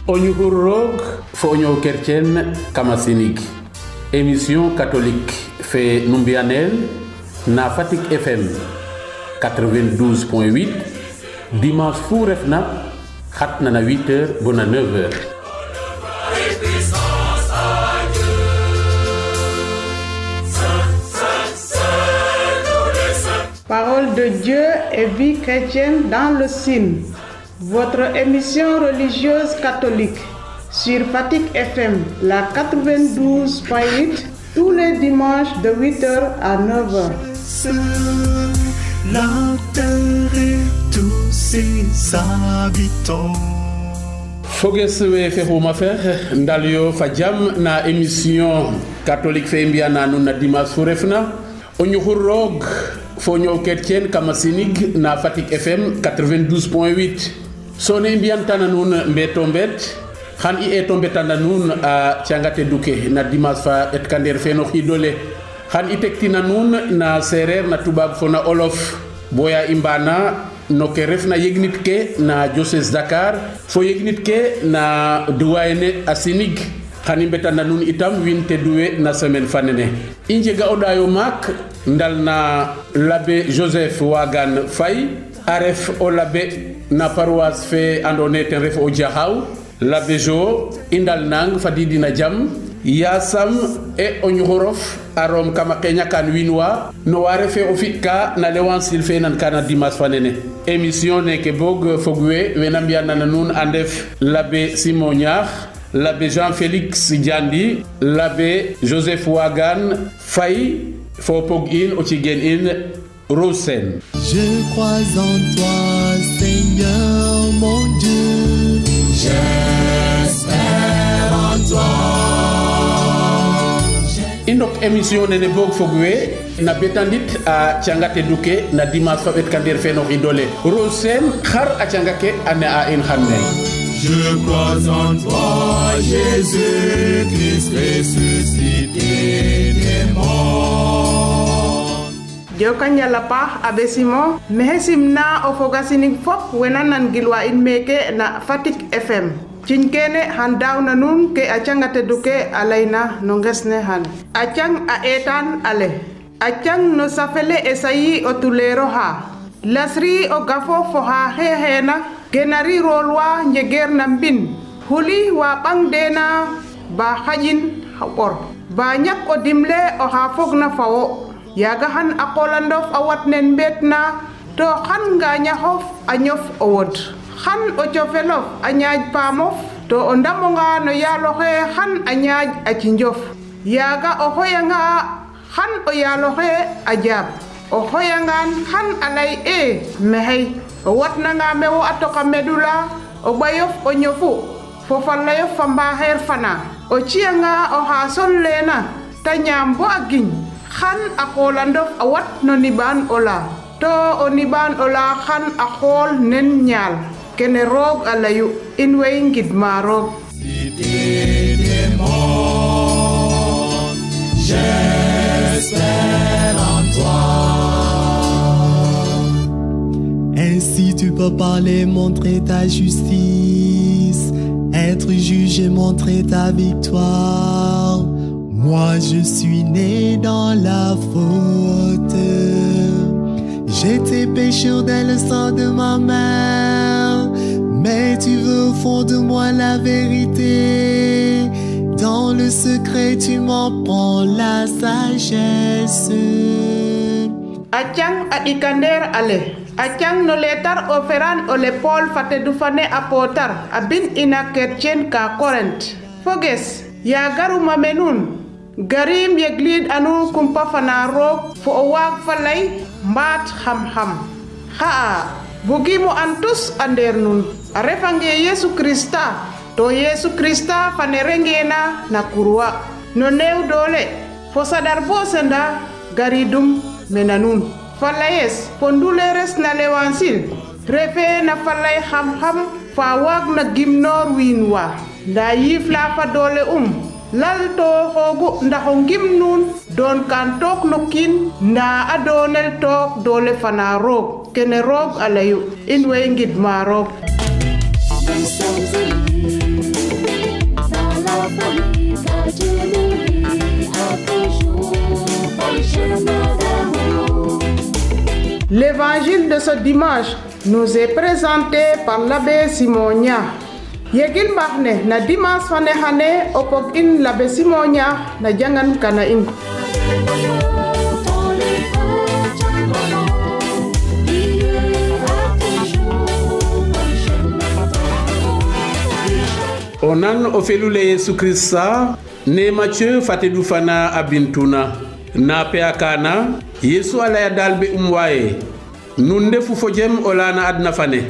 Onyuhurrog fo onyo kerchen kamasinik. Émission catholique fait Numbianel na Fatick FM 92.8 dimanche fu refna xatna na 8h bona 9h. Parole de Dieu et vie chrétienne dans le Sine. Votre émission religieuse catholique sur Fatick FM, la 92.8, tous les dimanches de 8h à 9h. La terre et tous ses habitants. Fogeswe fehuma fer ndalio fajam na émission catholique fe mbiana nun na dimanche fu refna onyuhurrog fonyo kertien kamasinig na Fatick FM 92.8 sone mbiantana nun mbetombet khan I etombetana nun a tiangate duke na dimanche fa et kander fe no xidole khan itektina nun na serer na tubab fona olof boya imbana no ke refna yegnit ke na diocèse Dakar fo yegnit ke na duwayne asinig khani betana nun itam winte duwe na semaine fanene injega odayo mak ndal na l'abbé Joseph Wagan Faye aref o l'abbé na paroisse fe andone ten ref o jahaw l'abbé Jo indal nang fadidi na jam yasam e onyhorof arom kama kenya kan winwa no ware fe ofika na lewansil fe nan kana dimas fanene émission ne ke bog fogwe wenambia na nun andef l'abbé Simon Niakh, l'abbé Jean-Félix Diandi, l'abbé Joseph Wagan Faye Fopog in Ochigen in Rosen. Je crois en toi, Seigneur mon Dieu. J'espère en toi. Indok émission nene bog fogwe na betandit a tiangate duke na dimanche fa bet kander fe no idole Rosen khar a tiangake ane a in khanne. Je crois en toi, Jésus Christ ressuscité des morts. Jokanyala pa abesimo mehesimna ofogasining fop wenanan gilwa in meke na Fatick FM. Cinkene han dawna nun ke acangate duke alaina no ngesne han. Acang a etan ale. Acang no safele esayi o tulero ha. Lasri o gafo fo ha hehena. Genari rolwa njeger nambin huli wa bang dena ba hajin hawor ba nyak o dimle o ha fogna fawo yaga han akolandof awat nen betna to khan nga nyahof anyof owod khan o chofelof anyaj pamof to ondamonga no yalohe khan anyaj achinjof yaga o hoyanga khan o yalohe ajab o hoyangan khan alay mehey wat na nga mewo atoka medula o bayof o nyofu fo falayo famba her fana o chianga o ha sol lena tanyambo agin khan akolandof awat no niban ola to o niban ola khan akol nen nyal kene rog alayu inwe ngid marog j'espère en toi. Ainsi tu peux parler, montrer ta justice, être jugé, montrer ta victoire. Moi je suis né dans la faute, j'étais pécheur dès le sang de ma mère, mais tu veux au fond de moi la vérité. Dans le secret tu m'en prends la sagesse. Acang adikander ale. Acang no letar oferan o le Paul fate dufane apotar abin ina kerchen ka Korent. Foges ya garu mamenun garim yeglid anu kumpa fanaro fo owag falay mbat ham ha bugimu antus andernun arefange Yesu Krista to Yesu Krista fanerengena na kurwa no new dole fo sadar bosenda garidum menanun falayes ponduleres na lewansil refe na falay ham fawag na gimnor winwa nda yifla fa dole lalto hogu nda hongimnun don kantok nokin nda adonel tok dole fana rog kene rog alayu inwe ngid marok. L'évangile de ce dimanche nous est présenté par l'abbé Simonia. Yegil mahne na dimanche fane hane opok in l'abbé Simonia na jangan kana in. Onan ofelule Yesu Krista ne Mathieu fatedu fana abintuna na peakana Yesu ala dalbe umwaye nunde fu fojem olana adna fane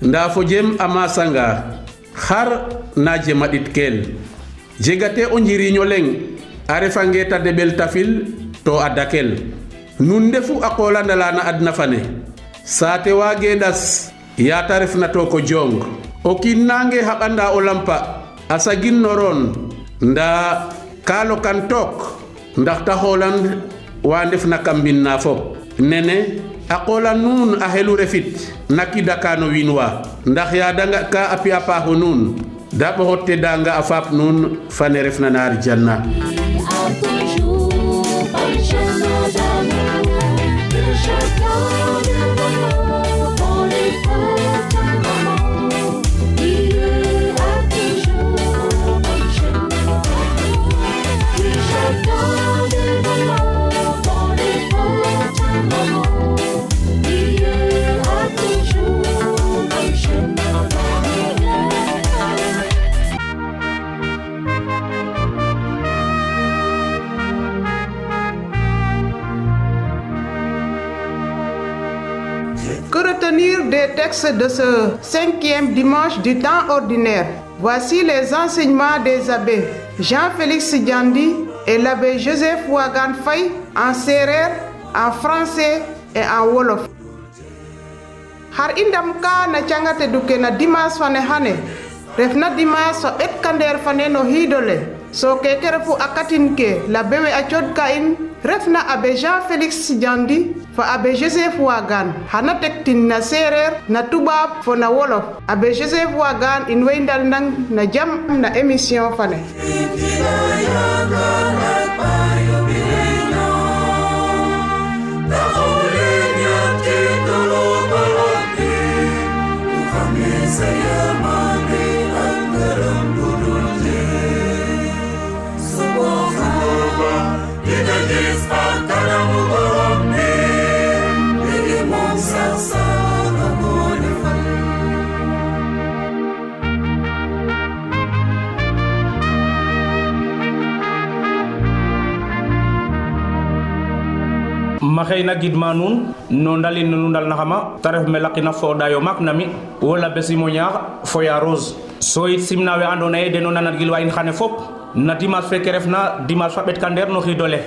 nda fojem amasanga har naje madit kel jegate o njiriño leng arefange tadebel tafil to adakel nunde fu akola ndalana adna fane sate wage das ya tarifna to ko jong o kinnange haɓanda o lampa asagin noron nda kalo kan tok ndax ta holan wa ndefna kambin na fop nene akola nun a helu refit nakida kano winwa ndax ya danga ka apia pa honun da bo hotte danga afap nun fane refna nar janna Que retenir des textes de ce 5e dimanche du temps ordinaire? Voici les enseignements des abbés Jean-Félix Diandi et l'abbé Joseph Wagan Faye en séeréer, en français et en wolof. Har indam ka na cangate duke na dimanche fane hane refna dimanche so et kander fane no hidole so keke refu akatin ke l'abbé we achod ka in refna abbé Jean-Félix Diandi fa abbé Joseph Wagan hana tektin na séeréer na tubaab fo na wolof abbé Joseph Wagan in weyndal nang na jam na émission fane. maxeyna gidma nuun no ndalin nu ndal naxama ta ref me laqina fo dayo mak nami wala besimo ñaax fo ya rose so it simna we ando naye deno nanagil wa in xane fop na dimanche feke refna dimanche fa bet kander no xidole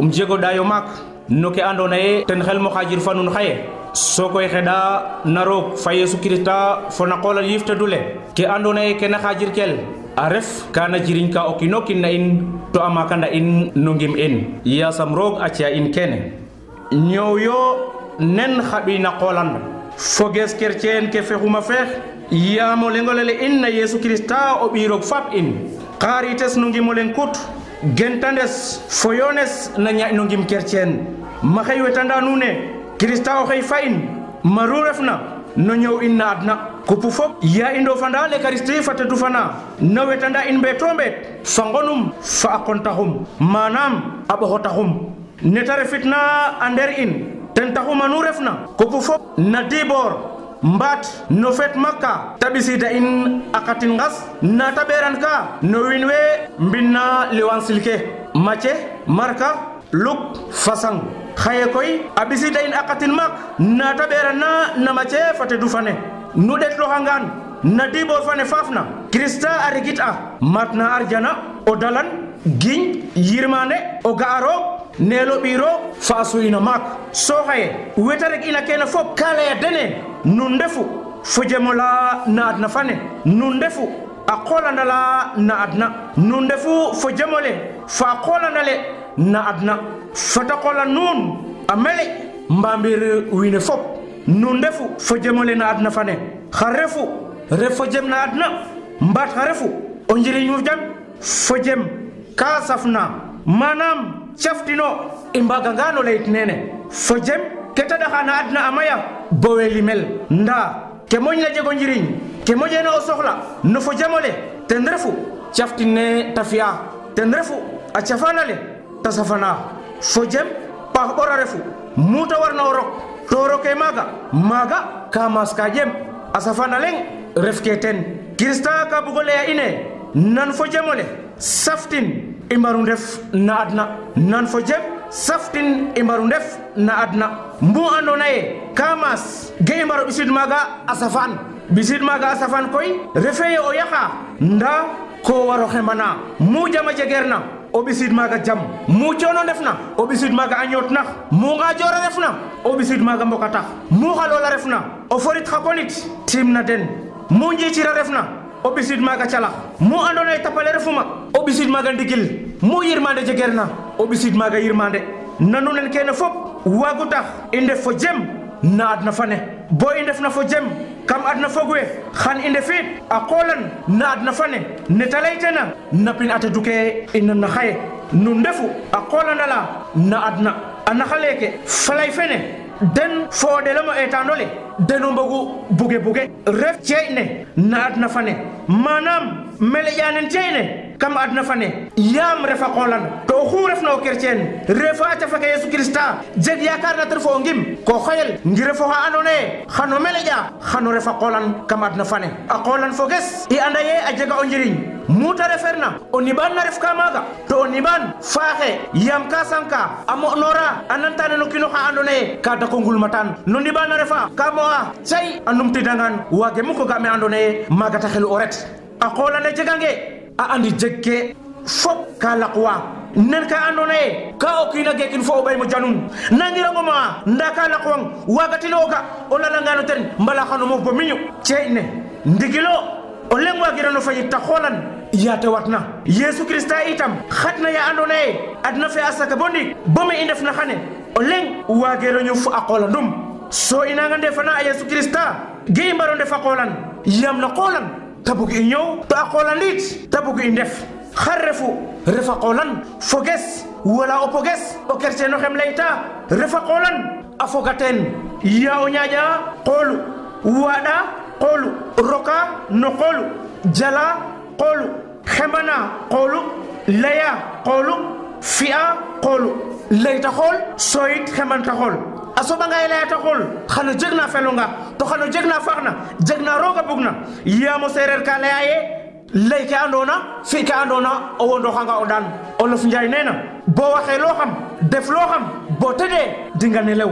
jego dayo mak no ke ando naye ten xel mo xajir fa nun xaye so koy xeda na roog fa Yesu Krista fo na qolal yifte dule ke ando naye ke na xajir kel a ref kana jiriñ ka o kino kin na in to amaka nda in no ngim in yasam roog a ciya in kene ñëw yo nen xabi na qolan foges kercen ke fexuma fex yamo lengolele in na Yesu Krista o birok fap in qarites no ngimo len kut gentandes foyones na nya no ngim kercen ma xey wetanda nune Krista o xey fa in maru refna no ñëw in na adna kupu fop ya indo fanda le Kristi fata du fana no wetanda in be tombet fangonum fa akontaxum manam aboxotaxum netare fitna ander in ten taxuma nu refna kupu fop na dibor mbat no fet makka tabisida in akatin ngas na taberan ka no winwe mbinna liwan silke mace marka luk fasang khaye koy abisida in akatin mak na taberan na mace fate du fane nu det lo hangan na dibor fane fafna Krista arigita matna arjana odalan giñ yirmane o gaaro nelo biro fasu ina mak so haye wetarek ina kena fop kala ya dene nundefu fojemola na adna fane nundefu akola ndala na adna nundefu fojemole fa akola ndale na adna fatakola nun amele mbambir wine fop nundefu fojemole na adna fane kharefu refojem na adna mbat kharefu onjiri nyurjam fojem ka safna manam chaftino imbaga ngano leit nene fojem keta da xana adna amaya boweli mel nda ke moñ la jego njiriñ ke moƴena o soxla no fo jamole ten refu caftine ta fi'a ten refu a cafanale ta safana fo jem paax ɓora refu muta warna o rok to roke maga ka mas ka jem a safana leng ref ke ten Krista ka bugo leya ine nan fo jamole saftin i mbaru ndef na adna nan fo jem saftin i mbaru ndef na adna mbu andona ye ka mas ge i mbaro ɓisid maga a safan bisid maga a safan koy refeye o yaqa nda ko waro xembana mu jama jegerna o bisid maga jam mu coono ndefna o bisid maga a ñootnax mu ngajora refna o bisid maga mbokatax mu xalola refna o forit xa konit timna den mu njicira refna o bisid maga calax mu andona ye tapale refuma o bisid maga ndigil mu yirmande jegerna o bisid maga yirmande nanu nen kene fop wagu tax i ndef fo jem na adna fane bo i ndef na fo jem kam adna fogwe xan i ndefit a qolan na adna fane neta laytena napin ata duke ina na xaye nu ndefu a qolanala na adna a naxaleke falay fene den fo delamo etanole deno mbogu buge ref ceyne na adna fane manam mele yanen ceyne kam adna fane yam refa qolan to xu refna o kercien refa ta fake Yesu Krista jeg yakar na terfo ngim ko xoyel ngir fo ha andone xano meleja xano refa qolan kam adna fane a qolan foges i andaye a jega o njiriñ muta referna o niban na ref ka maga to o niban faaxe yam ka sanka amo nora anantane no kino ha andone ka da ko ngulmatan no niban na refa ka moa cey anum tidangan wage muko game andone maga ta xelu oret a qolan le jegange a andi jekke fop ka laqwa nen ka andona ye ka o kina gekin fo o ɓay mo janum nangirango ma nda ka laqwang wagatinoga o lalangano ten mbala xano mof bo miñu ceyne ndigilo o leng wagirano fayit ta xolan yate watna Yesu Krista itam xatna ya andona ye adna fe a saka bo ndik bo me i ndef na xane o leng wagero ñuf a qola ndum so inanga ndefana a Yesu Krista ge i mbaro ndef a qolan yam na qolan tabuk i ñëw to a qolandit tabuk i ndef xar refa qolan foges wala o poges o kerceno xem layta refa qolan a fogaten ya o ñaƴa qolu waɗa qolu roka no qolu jala qolu xembana qolu leya qolu fi'a qolu layta xool soyit xembanta xool a soɓanga ye leyata xool xano jegna felonga to xano jegna faxna jegna roga bugna yamo sereer ka leya ye lay ke andona fi ke andona o wondoxanga o ɗan olof Njaay nena bo waxe lo xam def lo xam bo tede dinga ne lew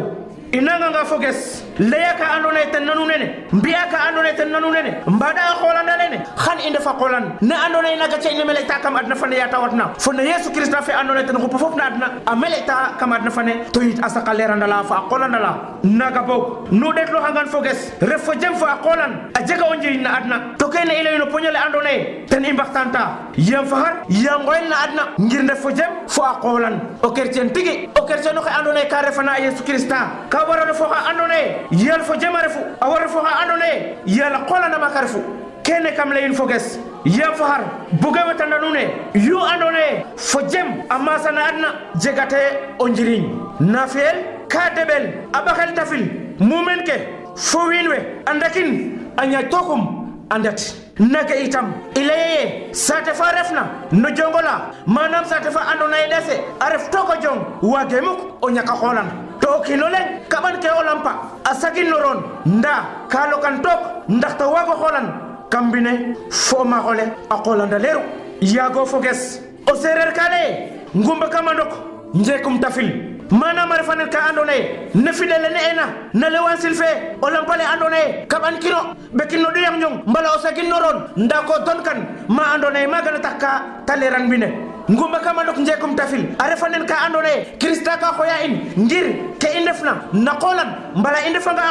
i nanganga foges leya ka andona ye ten nanu nene mbi'a ka andona ye ten nanu nene mbaɗa a qolanda lene xan i ndefa qolan ne andona ye naga ceyne me leyta kam adna fane yata watna fo ne Yesu Krista fe andona ye ten xupa fop na adna a me leyta kam adna fane to yit a saqa lerandala fa a qolandala naga boog nu ɗetloxangan foges ref fo jem fo a qolan a jega o njiriñ na adna to kene i leyno poñole andona ye ten i mbaxtanta yam faxar yam ngoyel na adna ngir ndef fo jem fo a qolan o kercien tigi o kercien oxe andona ye ka refana a Yesu Krista ka warano fo xa andona ye yal fo jem a refu a wara fo xa andona ye yal a qolanama ka refu kene kam leyin foges yam faxar buge wetana nuun e yu andona ye fo jem a masana adna jegate o njiriñ na fiyel ka deɓel a ɓaxel tafil mumen ke fo wiin we a ndakin a ñaaj tokum a ndet naga itam i leye saate fa refna no jongola manam saate fa andona ye ɗese a ref toko jong wage muk o ñaka xolan to o kiino leŋ kaɓan ke o lampa a sagin noron nda ka lokan took ndaxte wago xolan kam mbine fo o maaxole a qolanda leeru yaago foges o sereer ka leye ngumba kama ndok njeekum tafil manam a refanel ka andona ye ne fidele ne ena na lewansil fe o lampale andona ye kaɓan kino ɓekin no ɗoyax njong mbala o sagin noron nda ko donkan ma andona ye maga na tax ka ta leran mbine ngumba kama ndok njeekum tafil a refanen ka andona ye Krista ka xoya in ngir ke i ndefna na qolan mbala i ndefanga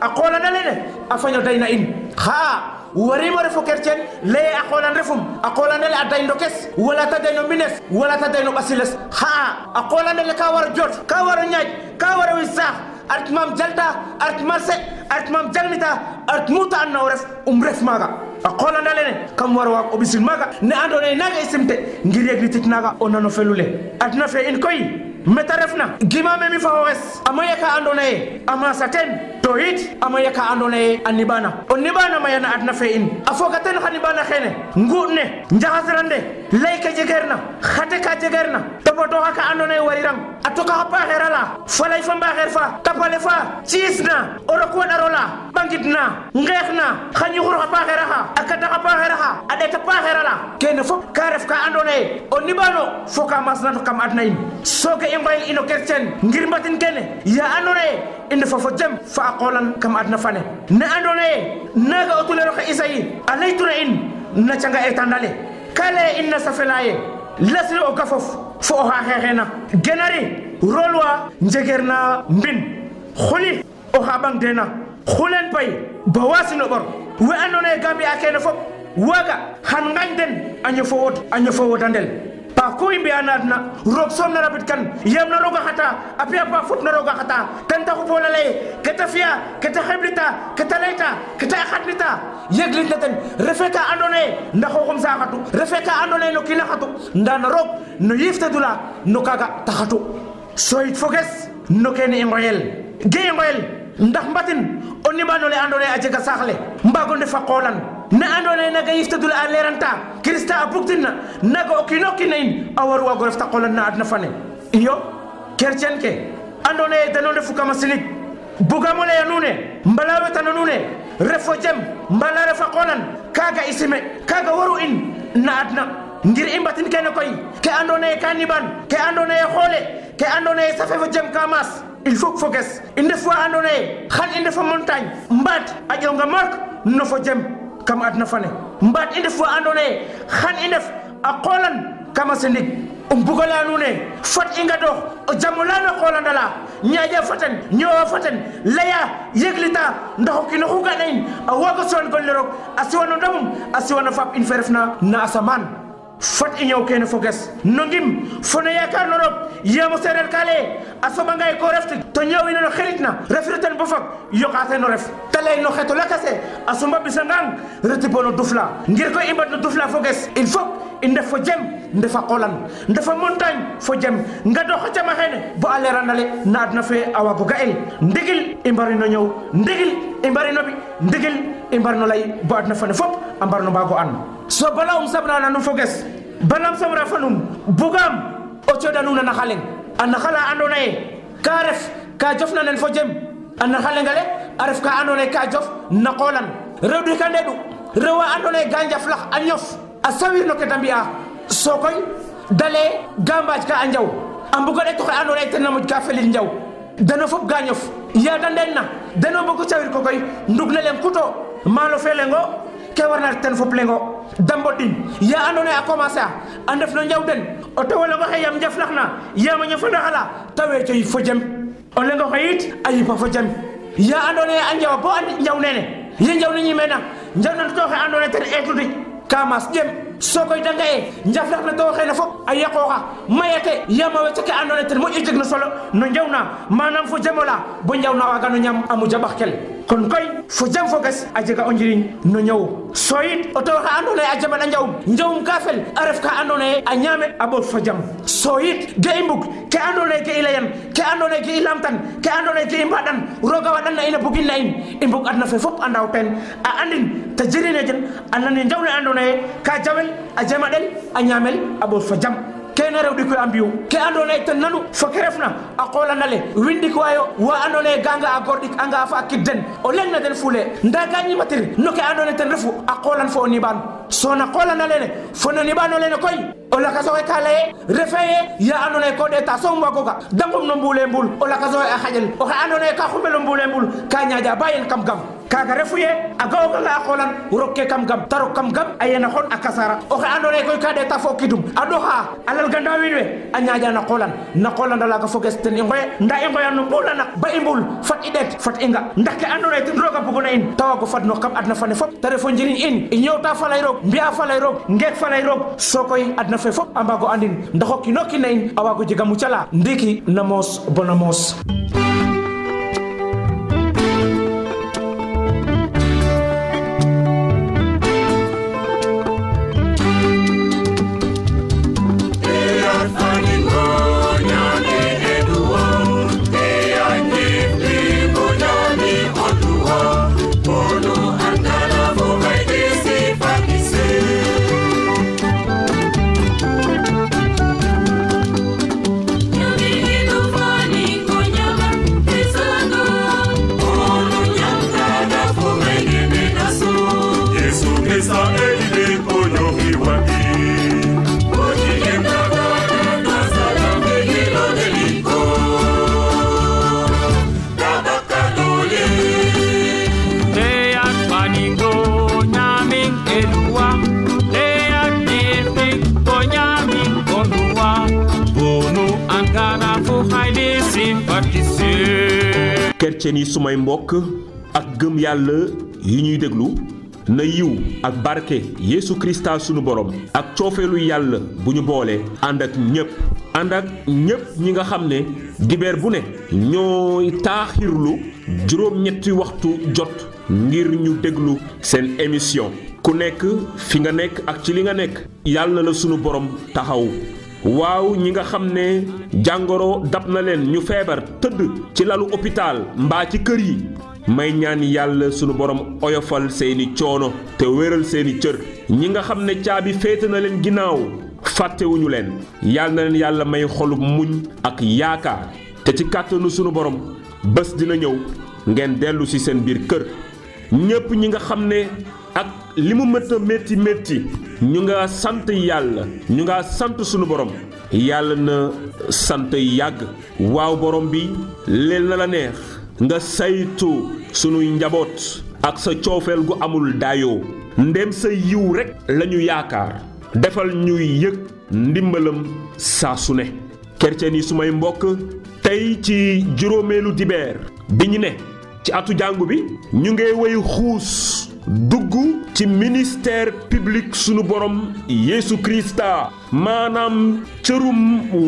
a qolana lene a faño dayna in xa warimo refo kercien leye a qolan refum a qolanele a day ndokes wala ta day no mbines wala ta day no ɓasiles xa a qolanele ka waro jot ka waro ñaaj ka waro wis saax a ret mam jalta a ret marché a ret mam jangnita a ret muta an na o ref ref maaga a qola ndalene kam wara wa obisil maga ne andone naga isimte ngir yegli tit naga onano felule adna fe in koy meta refna gimame mi fa wes amaya ka andone ama saten to hit amaya ka andone anibana onibana mayana adna fe in afoga ten khanibana khene ngudne njahasrande layka jegerna khate ka jegerna topoto ka andone warirang atoka hapa herala falay fa mbaxer fa tapale fa cisna oroko darola bangitna ngexna khani khur hapa heraha akata hapa heraha adeta pa herala kene fop ka ref ka andone onibano foka masna to kam adna in soke imbayil ino kercen ngir mbatin kene ya andone inde fofo jam fa qolan kam adna fane ne andone naga otulero ka isayi alaytuna in na canga etandale kale inna safelaye lasri o gafof fo ha xexena genari rolwa njegerna mbin khuli o habang dena khulen pay bawasino bor we andone gambi akene fop waga han nganden anyo fo andel pa ko imbe anadna rok som na rabit kan yam na roga khata apia pa fut na roga khata tanta ko bolale kata fiya kata khabrita kata laita kata khatnita yegli taten refeka andone ndako khum sa khatu refeka andone no kila khatu ndana rok no yifta dula no kaga takhatu soit focus no kene ngoyel ge ngoyel ndax mbatin onni manole andone ajega saxle mbago ndefa qolan ne andone naga yiftadul a leranta krista abuktinna naga okinoki nain awaru wa gorefta qolan na adna fane iyo kercen ke andone danone fukama silik bugamole yanune mbalawe tananune refo jem mbala refa qolan kaga isime kaga waru in na adna ngir imbatin kene koy ke andone kaniban ke andone khole ke andone safefo jem kamas il faut focus inde fois andone khal inde fa montagne mbat ajonga mark no fo jem kam adna fane mbat inde fois andone khan inde a qolan kama sendik bugala nune fat inga do jamulana qolan dala nyaaja faten nyowa faten laya yeglita ndax ki no xuga nayin a waga son gol lerok asiwano ndamum asiwano fap inferfna na asaman fat inyo kene focus nongim fona yakar norop yamo serer kale asoba ngay ko refti to nyawi no xelitna refretan bo fak yokate no ref talay no xeto lakase asumba bisangang retibono dufla ngir ko imbat no dufla focus il faut inde fo jem ndefa qolan ndefa montagne fo jem nga do xama xene bo alerandale na adna fe awago gael ndigil imbari no ñew ndigil imbari no bi ndigil imbar no lay bo adna fane fop ambar no bago an so bala sabna na no focus banam samra fanum bugam o chodanuna na xalen an xala andone ka ref ka jofna nen fo jem an xale ngale aref ka andone ka jof na qolan rewdi ka ndedu rewa andone ganja flax a ñof a sawir no ketambia sokoy dale gambaj ka anjaw ambugo de to andone ten na muj ka felil njaw dana fop gañof ya dandenna dano boko sawir ko koy ndugna len kuto malo felengo ke warna ten fop lengo dambodin ya andone a commencer a ndef no njawden o to wala ko xeyam jaflaxna yama ñafo ndaxala tawe coy fo jem o lengo xeyit ayi pa fo jem ya andone a njaw bo andi njaw nene ye njaw ni mena njaw na to xe andone ten etudi kamas jem sokoy dangaye njaflax na to xena fop ay yaqoxa mayate yama wete ke andone ten mo itig no solo no njawna manam fo jemola bo njawna waga no ñam amu jabaxkel kon koy fo jam focus a jega o njiriñ no ñew soyit o to xa andone a jaban a njawum ka fel a ref ka andone a ñame a bot fo jam soyit ge i mbug ke andone ke i leyan ke andone ke i lamtan ke andone ke i mbadan roga wadan na in a bugin na in i mbug adna fe fop andaw ten a andin te jirine jen a nane njawne andone ka jawel a jama den a ñamel a bot fo jam kene rew dikoy ambiu ke andone ten nanu fo kerefna a qola nale windik wayo wa andone ganga a gordik anga fa kidden o len na den fule nda gañi matir no ke andone ten refu a qolan fo ni ban so na qola nale ne fo no ni ban le koy o la kaso kale refeye ya andone ko de ta so mbago ga dangum no mbule mbul o la kaso a xajel o xa andone ka xumelo mbule mbul ka ñaaja bayen kam gam kaga refuye a gaw ga la qolan rokke kam gam taro kam gam ayena xon akasara o xa andone koy ka de ta fo kidum adoha alal ganda winwe a ñaaja na qolan dala ga foges ten i ngoye nda i ngoya no mbula nak ba i mbul fat i det fat i nga ndax ke andone ten roga buguna in tawa ko fat no kam adna fane fop te refo njiriñ in i ñewta falay roog mbiya falay roog ngeek falay roog sokoy adna fe fop a mbago andin ndax o kino kin na in a wago jega mucala ndiki na moos bona moos chrétien yi sumay mbokk ak gëm yàlla yi ñuy déglu na yiw ak barke Yeesu Krista sunu borom ak coofeelu yàlla bu ñu boole ànd ak ñépp ñi nga xam ne dibeer bu ne ñooy taaxirlu juróom-ñetti waxtu jot ngir ñu déglu seen émission ku nekk fi nga nekk ak ci li nga nekk yàlla na la sunu borom taxaw waaw ñi nga xam ne jàngoro dab na leen ñu feebar tëdd ci lalu hôpital mbaa ci kër yi may ñaan yàlla sunu borom oyofal seeni coono te wéral seeni cër ñi nga xam ne caabi féete na leen ginnaaw fàttewuñu leen yàlla na leen yàlla may xolub muñ ak yaakaar te ci kàttanu sunu borom bés dina ñëw ngeen dellu ci seen biir kër ñépp ñi nga xam ne ak li mu métti ñu nga sant yàlla ñu nga sant sunu borom yàlla na sant yàgg waaw borom bi leen na la neex nga saytu sunuy njaboot ak sa coofeel gu amul daayoo ndem sa yiw rekk lañu yaakaar defal ñuy yëg ndimbalam saa su ne chrétien yi sumay mbokk tey ci juróomeelu dibeer bi ñu ne ci atu jàngu bi ñu ngi wéy xuus dugg ci ministère public sunu borom Yeesu Krista maanaam cërum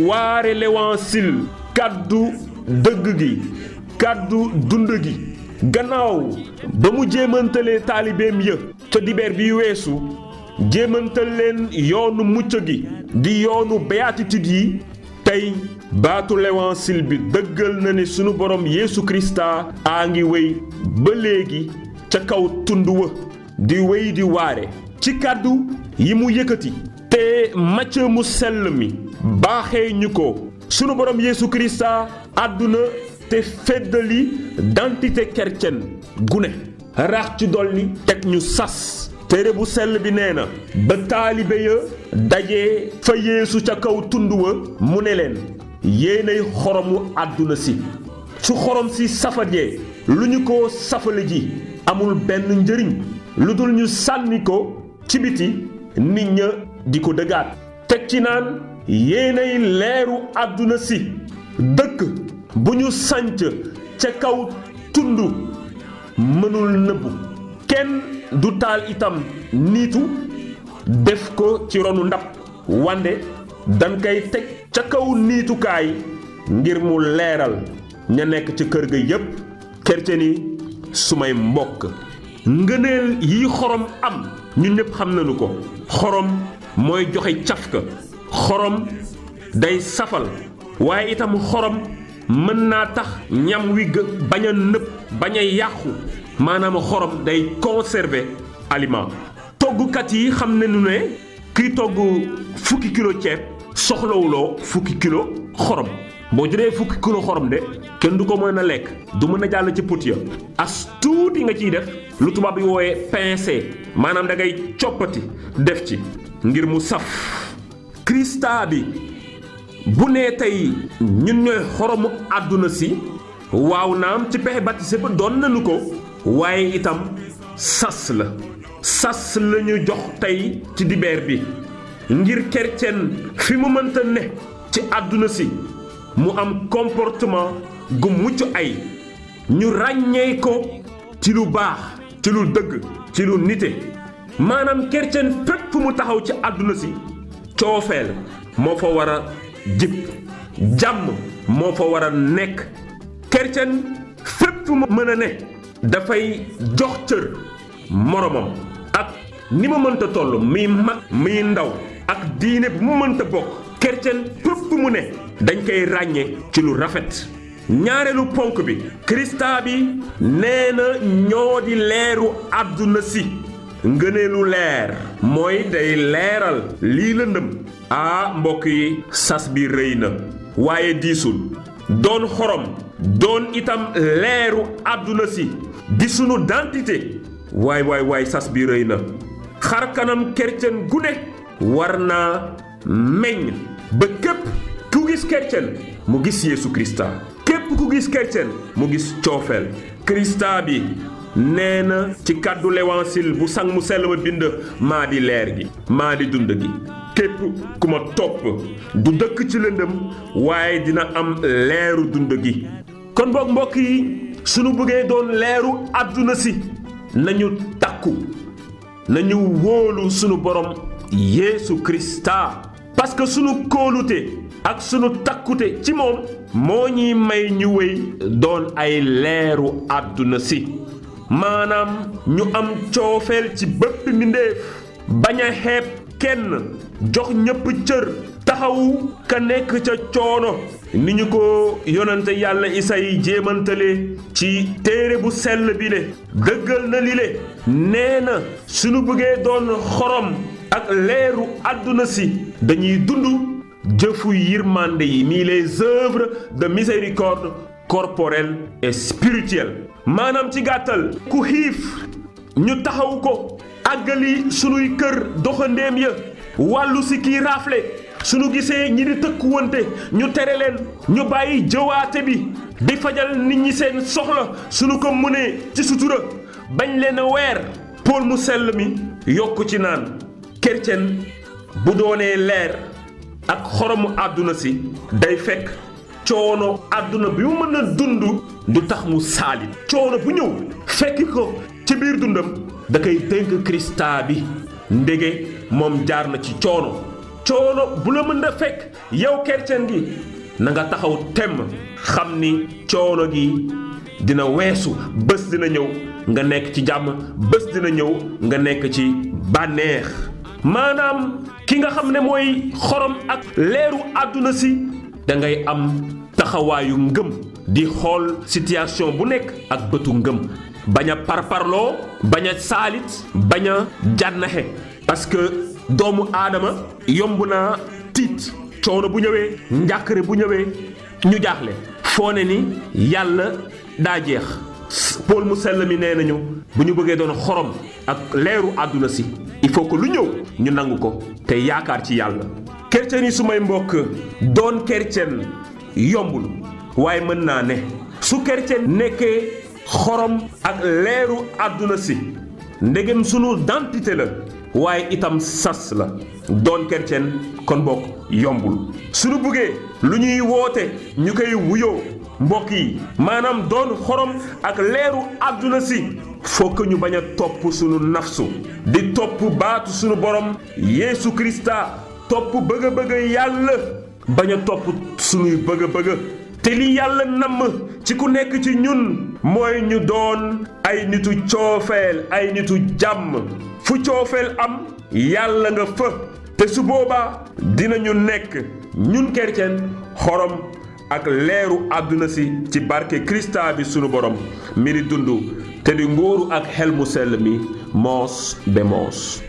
waare l'évangile kàddu dëgg gi kàddu dund gi gannaaw ba mu jéemantalee taalibeem ya ca dibeer bi weesu jéemantal leen yoonu mucc gi di yoonu béatitude yi tey baatu l'évangile bi dëggal na ne sunu borom Yeesu Krista a ngi wéy ba léegi ca kaw tund wa di wéy di waare ci kàddu yi mu yëkkati te macc mu sell mi baaxee ñu ko sunu borom Yeesu Krista àdduna te feddali d'identité chrétienne gune rax ci dolli teg ñu sas téere bu sell bi nee na ba taalibe ya dajee fa Yeesu ca kaw tund wa mu ne leen yéenay xoromu àdduna si su xorom si safajee lu ñu ko safale ji amul benn njëriñ lu dul ñu sànni ko ci biti nit ña di ko dëggaat teg ci naan yéenay leeru àdduna si dëkk bu ñu sanc ca kaw tund mënul nëbbu kenn du taal itam niitu def ko ci ronu ndab wande dañ koy teg ca kaw niitukaay ngir mu leeral ña nekk ci kër ga yépp chrétien yi sumay mbokk ngëneel yi xorom am ñun ñépp xam nañu ko xorom mooy joxe cafka xorom day safal waaye itam xorom mën naa tax ñam wi bañ a nëb bañ a yàqu maanaam xorom day conserver aliment toggkat yi xam nañu ne kiy togg fukki kilo ceeb soxlawuloo fukki kilo xorom boo jëlee fukki kilo xorom de kenn du ko mën a lekk du mën a jàll ci pot ya as tuuti nga ciy def lu tubaab yi wooyee pincé maanaam da ngay coppati def ci ngir mu saf Krista bi bu nee tey ñun ñooy xoromu àdduna si waaw naam ci pexe baptisé ba doon nañu ko waaye itam sas la ñu jox tey ci dibeer bi ngir chrétien fi mu mënta ne ci àdduna si mu am comportement gu mucc ay ñu ràññee ko ci lu baax ci lu dëgg ci lu nite maanaam chrétien fépp fu mu taxaw ci àdduna si coofeel moo fa war a jib jàmm moo fa war a nekk chrétien fépp fu mu mën a ne dafay jox cër moromam ak ni ma mënta toll muy mag muy ndaw ak diine bu mu mënta bokk chrétien fépp fu mu ne dañ koy ràññee ci lu rafet ñaareelu ponk bi Krista bi nee na ñoo di leeru àdduna si ngëneelu leer mooy day leeral lii lëndëm mbokk yi sas bi rëy na waaye diisul doon xorom doon itam leeru àdduna si di sunu identité waay sas bi rëy na xar kanam chrétien gu ne war naa meññ ba képp ku gis chrétien mu gis Yeesu Krista képp ku gis chrétien mu gis coofeel Krista bi nee na ci kàddu l'évangile bu sang mu sell ma bind maa di leer gi maa di dund gi képp ku ma topp du dëkk ci lëndëm waaye dina am leeru dund gi. kon boog mbokk yi sunu bëggee doon leeru àdduna si nañu takku nañu wóolu sunu borom Yeesu Krista parce que sunu kóolute ak sunu takkute ci moom moo ñuy may ñu wéy doon ay leeru àdduna si maanaam ñu am coofeel ci bépp mbindéef bañ a xeeb kenn jox ñépp cër taxawu ka nekk ca coono ni ñu ko yonante yàlla Isay jéemantale ci téere bu sell bi le dëggal na li le nee na suñu bëggee doon xorom ak leeru àdduna si dañuy dund jëfu yirmande yi nii les œuvres de miséricorde corporelle et spirituelle maanaam ci gàttal ku xiif ñu taxaw ko àggali sunuy kër doxandéem ya wàllu si kii raafle sunu gisee ñi di tëkkuwante ñu tere leen ñu bàyyi jëwaate bi di fajal nit ñi seen soxla sunu ko mënee ci sutura bañ leen a weer Pool mu sell mi yokku ci naan chrétien bu doonee leer ak xoromu àdduna si day fekk coono àdduna bi mu mën a dund du tax mu saalit coono bu ñëw fekki ko ci biir dundam da koy dénk Krista bi ndege moom jaar na ci coono bu la mën a fekk yow chrétien gi na nga taxaw temm xam ni coono gi dina weesu bés dina ñëw nga nekk ci jàmm bés dina ñëw nga nekk ci bànneex maanaam ki nga xam ne mooy xorom ak leeru àdduna si da ngay am taxawaayu ngëm di xool situation bu nekk ak bëtu ngëm bañ a parparloo bañ a saalit bañ a jànnaxe parce que doomu aadama yomb naa tiit coono bu ñëwee njàkkare bu ñëwee ñu jaaxle foo ne ni yàlla daa jeex Pool mu sell mi nee nañu bu ñu bëggee doon xorom ak leeru àdduna si il faut que lu ñëw ñu nangu ko te yaakaar ci yàlla chrétien yi su may mbokk doon chrétien yombul waaye mën naa ne su chrétien nekkee xorom ak leeru àdduna si ndegem sunu identité la waaye itam sas la doon chrétien kon bokk yombul suñu bëggee lu ñuy woote ñu koy wuyoo mbokk yi maanaam doon xorom ak leeru àdduna si fokk ñu bañ a topp sunu nafsu di topp baatu sunu borom Yeesu Krista topp bëgg-bëgg yàlla bañ a topp sunuy bëgg-bëgg te li yàlla namm ci ku nekk ci ñun mooy ñu doon ay nitu coofeel ay nitu jàmm fu coofeel am yàlla nga fa te su boobaa dinañu nekk ñun chrétien xorom ak leeru àdduna si ci barke Krista bi sunu borom mi di dund te di nguuru ak xel mu sell mi moos be moos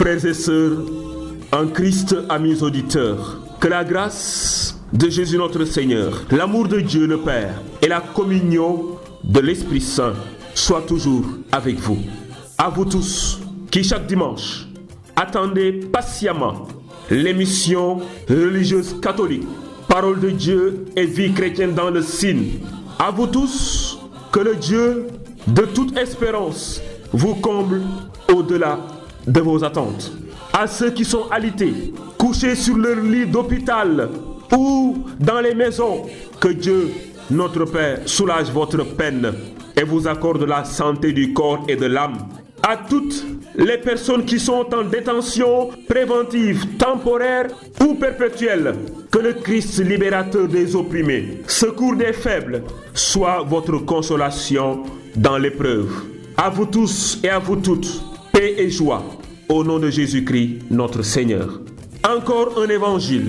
Frères et sœurs, En Christ, amis auditeurs, que la grâce de Jésus notre Seigneur, l'amour de Dieu le Père et la communion de l'Esprit Saint soient toujours avec vous. À vous tous qui chaque dimanche attendez patiemment l'émission religieuse catholique, Parole de Dieu et vie chrétienne dans le signe. À vous tous, que le Dieu de toute espérance vous comble au-delà de vos attentes. À ceux qui sont alités, couchés sur leur lit d'hôpital ou dans les maisons, que Dieu, notre Père, soulage votre peine et vous accorde la santé du corps et de l'âme. À toutes les personnes qui sont en détention préventive, temporaire ou perpétuelle, que le Christ libérateur des opprimés, secours des faibles, soit votre consolation dans l'épreuve. À vous tous et à vous toutes, paix et joie, au nom de Jésus-Christ, notre Seigneur. Encore un évangile,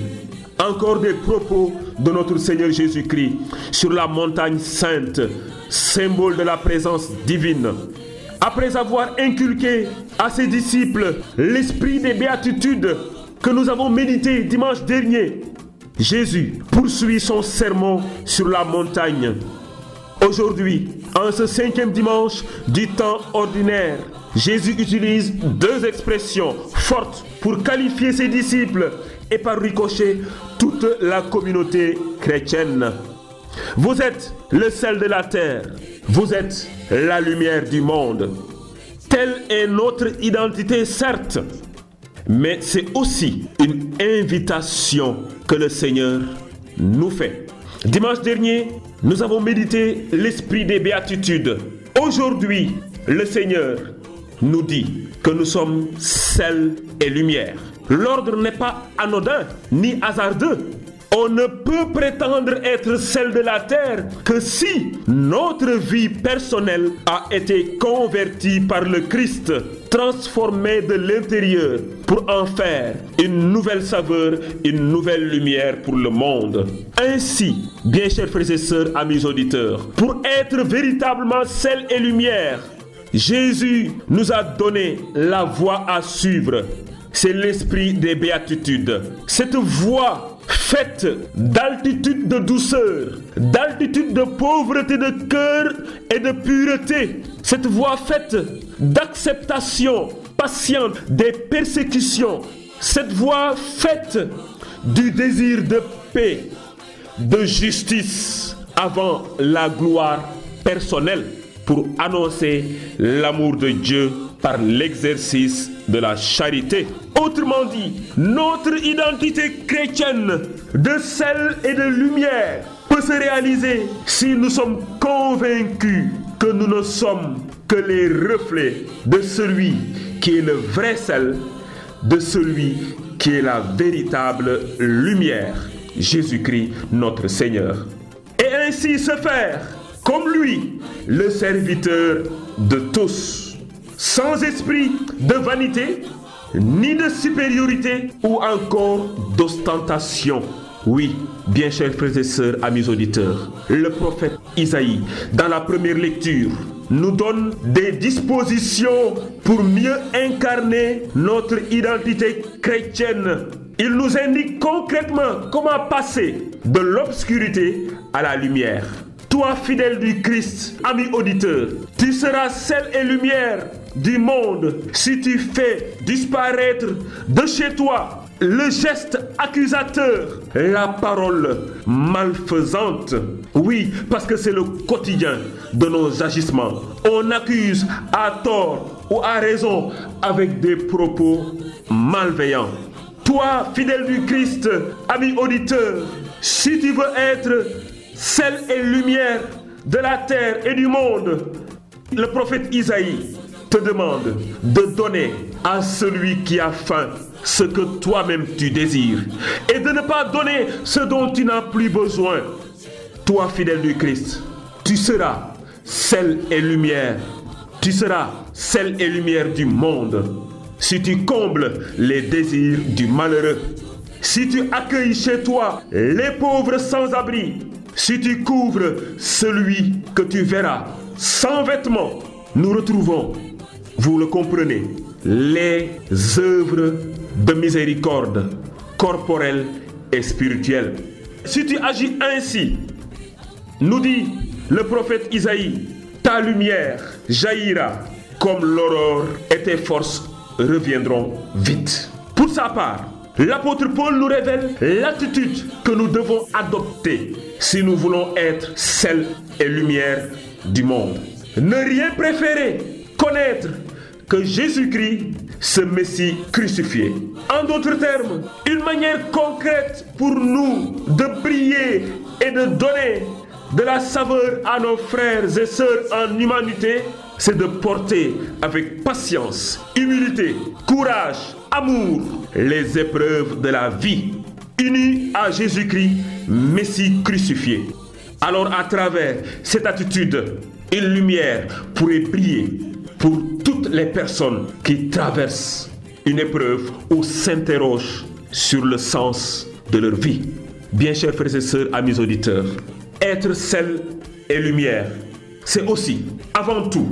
encore des propos de notre Seigneur Jésus-Christ sur la montagne sainte, symbole de la présence divine. Après avoir inculqué à ses disciples l'esprit des béatitudes que nous avons médité dimanche dernier, Jésus poursuit son sermon sur la montagne. Aujourd'hui, en ce 5e dimanche du temps ordinaire, Jésus utilise deux expressions fortes pour qualifier ses disciples et par ricochet toute la communauté chrétienne. Vous êtes le sel de la terre, vous êtes la lumière du monde. Telle est notre identité, certes, mais c'est aussi une invitation que le Seigneur nous fait. Dimanche dernier, nous avons médité l'esprit des béatitudes. Aujourd'hui, le Seigneur nous dit que nous sommes sel et lumière. L'ordre n'est pas anodin ni hasardeux. On ne peut prétendre être sel de la terre que si notre vie personnelle a été convertie par le Christ, transformée de l'intérieur pour en faire une nouvelle saveur, une nouvelle lumière pour le monde. Ainsi, bien chers frères et sœurs, amis auditeurs, pour être véritablement sel et lumière, Jésus nous a donné la voie à suivre. C'est l'esprit des béatitudes. Cette voie faite d'altitude de douceur, d'altitude de pauvreté de cœur et de pureté. Cette voie faite d'acceptation patiente des persécutions. Cette voie faite du désir de paix, de justice avant la gloire personnelle pour annoncer l'amour de Dieu par l'exercice de la charité. Autrement dit, notre identité chrétienne de sel et de lumière peut se réaliser si nous sommes convaincus que nous ne sommes que les reflets de celui qui est le vrai sel, de celui qui est la véritable lumière, Jésus-Christ notre Seigneur. Et ainsi se faire comme lui, le serviteur de tous, sans esprit de vanité, ni de supériorité ou encore d'ostentation. Oui, bien chers frères et sœurs, amis auditeurs, le prophète Isaïe, dans la première lecture, nous donne des dispositions pour mieux incarner notre identité chrétienne. Il nous indique concrètement comment passer de l'obscurité à la lumière. Toi, fidèle du Christ, ami auditeur, tu seras sel et lumière du monde si tu fais disparaître de chez toi le geste accusateur, la parole malfaisante. Oui, parce que c'est le quotidien de nos agissements. On accuse à tort ou à raison avec des propos malveillants. Toi, fidèle du Christ, ami auditeur, si tu veux être sel et lumière de la terre et du monde, le prophète Isaïe te demande de donner à celui qui a faim ce que toi-même tu désires et de ne pas donner ce dont tu n'as plus besoin. Toi, fidèle du Christ, tu seras sel et lumière. Tu seras sel et lumière du monde si tu combles les désirs du malheureux, si tu accueilles chez toi les pauvres sans abri, si tu couvres celui que tu verras sans vêtements. Nous retrouvons, vous le comprenez, les œuvres de miséricorde corporelle et spirituelle. Si tu agis ainsi, nous dit le prophète Isaïe, ta lumière jaillira comme l'aurore et tes forces reviendront vite. Pour sa part, l'apôtre Paul nous révèle l'attitude que nous devons adopter si nous voulons être sel et lumière du monde. Ne rien préférer connaître que Jésus-Christ, ce Messie crucifié. En d'autres termes, une manière concrète pour nous de briller et de donner de la saveur à nos frères et sœurs en humanité, c'est de porter avec patience, humilité, courage, amour, les épreuves de la vie, unis à Jésus-Christ, Messie crucifié. Alors à travers cette attitude, une lumière pourrait briller pour toutes les personnes qui traversent une épreuve ou s'interrogent sur le sens de leur vie. Bien chers frères et sœurs, amis auditeurs, être sel et lumière, c'est aussi, avant tout,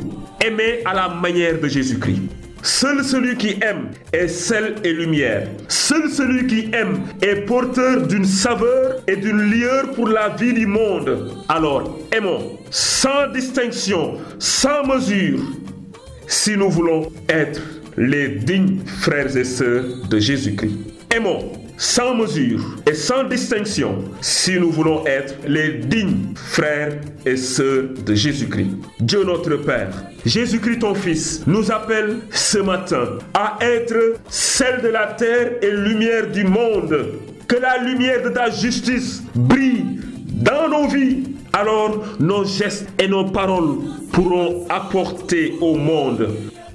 aimer à la manière de Jésus-Christ. Seul celui qui aime est sel et lumière. Seul celui qui aime est porteur d'une saveur et d'une lueur pour la vie du monde. Alors, aimons sans distinction, sans mesure, si nous voulons être les dignes frères et sœurs de Jésus-Christ. Aimons sans mesure et sans distinction si nous voulons être les dignes frères et sœurs de Jésus-Christ. Dieu notre Père, Jésus-Christ ton Fils, nous appelle ce matin à être sel de la terre et lumière du monde. Que la lumière de ta justice brille dans nos vies. Alors nos gestes et nos paroles pourront apporter au monde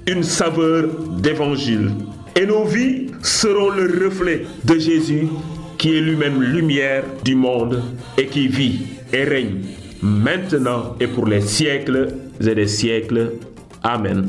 une saveur d'évangile. Et nos vies seront le reflet de Jésus qui est lui-même lumière du monde et qui vit et règne maintenant et pour les siècles et des siècles. Amen.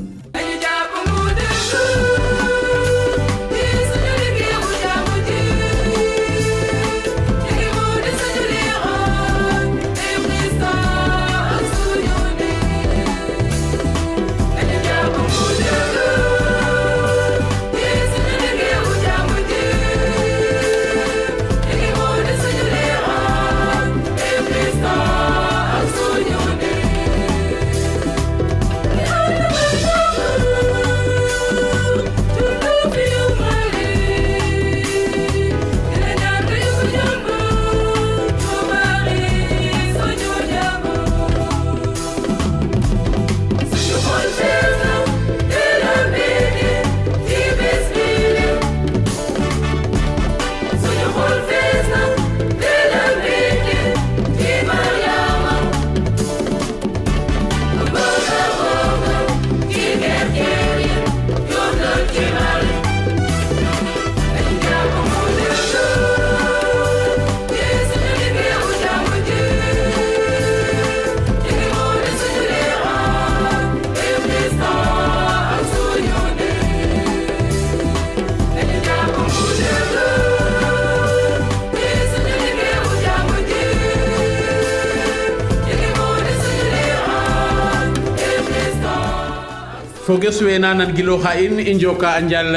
fogesuwe nanan gilo ha in injoka anjal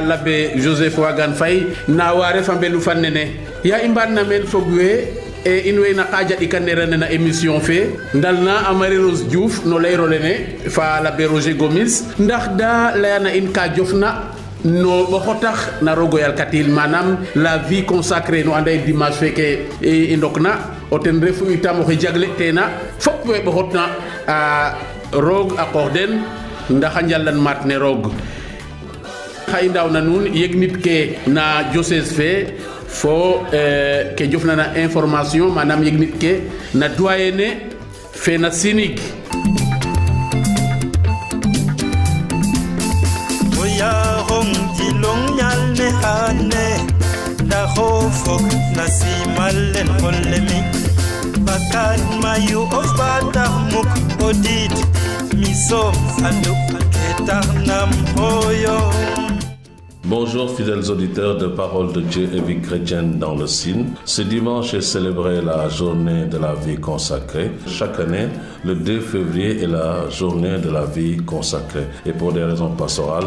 labbe Joseph Wagan Faye na ware fambelu fannene ya imbanna men fogwe e inwe na kaja dikanere na émission fe ndalna Amari Rose Diouf no lay rolene fa labbe Roger Gomis ndax da layana in ka jofna no bo xotax na rogo yal katil manam la vie consacrée no anday dimanche feke e indokna o ten refu itam o jagle tena fop we bo xotna rog accorden ndax njallan mat ne rog xay ndaw na nun yeg nit ke na diocèse fe fo ke jofna na information manam yeg nit ke na doyenne fe na sinig oya hom dilong nyal ne hane da hofok na simalen kolemi bakat mayu of batamuk odit miso ando ketanam hoyo. Bonjour fidèles auditeurs de Parole de Dieu et Vie chrétienne dans le Sine. Ce dimanche est célébré la journée de la vie consacrée. Chaque année, le 2 février est la journée de la vie consacrée. Et pour des raisons pastorales,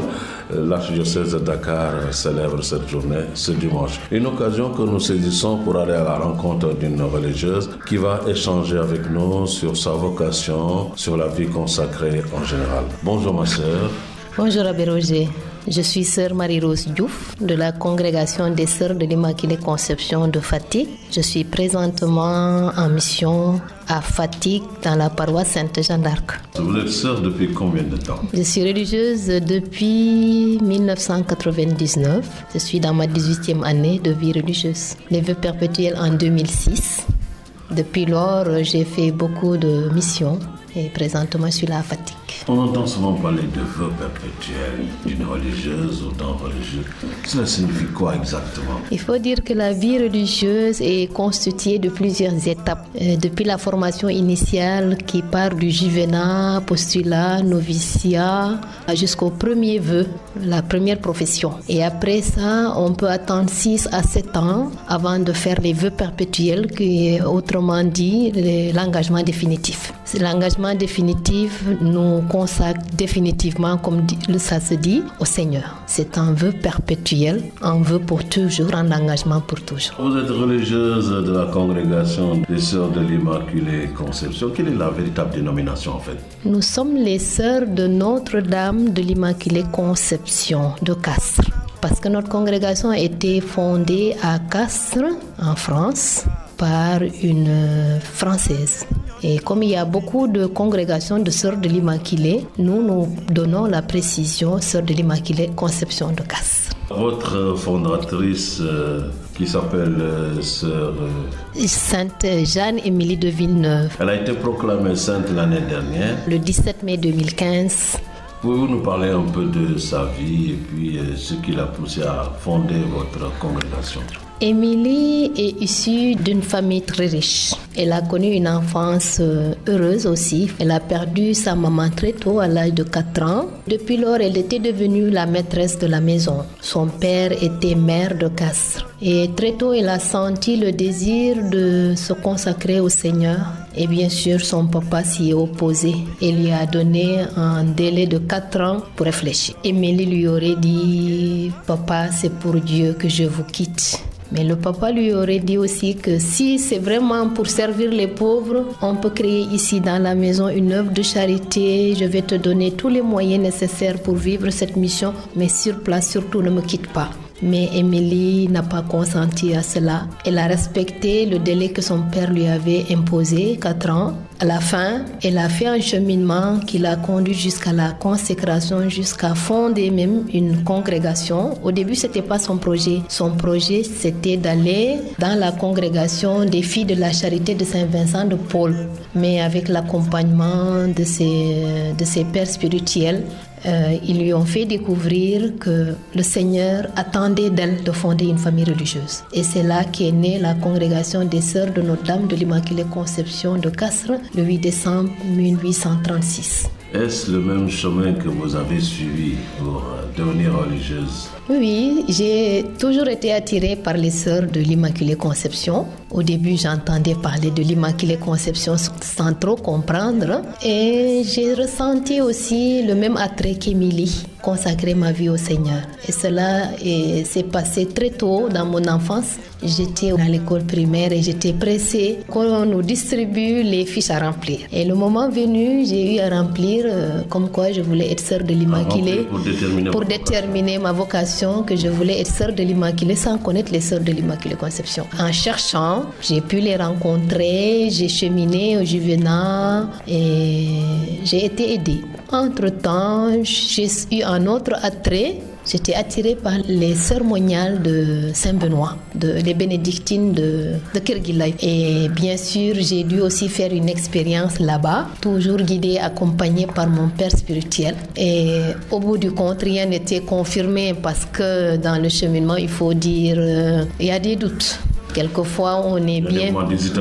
l'archidiocèse de Dakar célèbre cette journée ce dimanche. Une occasion que nous saisissons pour aller à la rencontre d'une religieuse qui va échanger avec nous sur sa vocation, sur la vie consacrée en général. Bonjour ma sœur. Bonjour Abbé Roger. Je suis sœur Marie-Rose Diouf de la congrégation des sœurs de l'Immaculée Conception de Fatick. Je suis présentement en mission à Fatick dans la paroisse Sainte-Jeanne d'Arc. Vous êtes sœur depuis combien de temps? Je suis religieuse depuis 1999. Je suis dans ma 18e année de vie religieuse. Les vœux perpétuels en 2006. Depuis lors, j'ai fait beaucoup de missions et présentement je suis là à Fatick. On entend souvent parler de vœux perpétuels d'une religieuse ou d'un religieux. Cela signifie quoi exactement? Il faut dire que la vie religieuse est constituée de plusieurs étapes. Depuis la formation initiale qui part du juvénat, postulat, noviciat, jusqu'au premier vœu, la première profession. Et après ça, on peut attendre 6 à 7 ans avant de faire les vœux perpétuels, qui est autrement dit l'engagement définitif. L'engagement définitif nous consacre définitivement, comme ça se dit, au Seigneur. C'est un vœu perpétuel, un vœu pour toujours, un engagement pour toujours. Vous êtes religieuse de la congrégation des Sœurs de l'Immaculée Conception. Quelle est la véritable dénomination en fait? Nous sommes les Sœurs de Notre-Dame de l'Immaculée Conception de Castres. Parce que notre congrégation a été fondée à Castres, en France, par une Française. Et comme il y a beaucoup de congrégations de Sœurs de l'Immaculée, nous donnons la précision Sœurs de l'Immaculée Conception de Castres. Votre fondatrice qui s'appelle Sœur Sainte Jeanne-Émilie de Villeneuve. Elle a été proclamée sainte l'année dernière. Le 17 mai 2015. Pouvez-vous nous parler un peu de sa vie et puis ce qui l'a poussé à fonder votre congrégation? Émilie est issue d'une famille très riche. Elle a connu une enfance heureuse aussi. Elle a perdu sa maman très tôt, à l'âge de 4 ans. Depuis lors, elle était devenue la maîtresse de la maison. Son père était maire de Castres. Et très tôt, elle a senti le désir de se consacrer au Seigneur. Et bien sûr, son papa s'y est opposé. Et lui a donné un délai de 4 ans pour réfléchir. Émilie lui aurait dit « Papa, c'est pour Dieu que je vous quitte ». Mais le papa lui aurait dit aussi que si c'est vraiment pour servir les pauvres, on peut créer ici dans la maison une œuvre de charité. Je vais te donner tous les moyens nécessaires pour vivre cette mission, mais sur place, surtout ne me quitte pas. Mais Émilie n'a pas consenti à cela. Elle a respecté le délai que son père lui avait imposé, 4 ans. À la fin, elle a fait un cheminement qui l'a conduit jusqu'à la consécration, jusqu'à fonder même une congrégation. Au début, ce n'était pas son projet. Son projet, c'était d'aller dans la congrégation des filles de la charité de Saint-Vincent de Paul. Mais avec l'accompagnement de ses pères spirituels, ils lui ont fait découvrir que le Seigneur attendait d'elle de fonder une famille religieuse. Et c'est là qu'est née la congrégation des Sœurs de Notre-Dame de l'Immaculée Conception de Castres le 8 décembre 1836. Est-ce le même chemin que vous avez suivi pour devenir religieuse? Oui, j'ai toujours été attirée par les Sœurs de l'Immaculée Conception. Au début, j'entendais parler de l'Immaculée Conception sans trop comprendre. Et j'ai ressenti aussi le même attrait qu'Émilie, consacrer ma vie au Seigneur. Et cela s'est passé très tôt dans mon enfance. J'étais à l'école primaire et j'étais pressée qu'on nous distribue les fiches à remplir. Et le moment venu, j'ai eu à remplir comme quoi je voulais être Sœur de l'Immaculée pour déterminer ma vocation, que je voulais être Sœur de l'Immaculée sans connaître les Sœurs de l'Immaculée Conception. En cherchant, j'ai pu les rencontrer, j'ai cheminé au juvénat et j'ai été aidée. Entre-temps, j'ai eu un autre attrait. J'étais attirée par les sœurs moniales de Saint-Benoît, les bénédictines de Kerguilaï. Et bien sûr, j'ai dû aussi faire une expérience là-bas, toujours guidée, accompagnée par mon père spirituel. Et au bout du compte, rien n'était confirmé parce que dans le cheminement, il faut dire, il y a des doutes. Quelquefois, on est bien...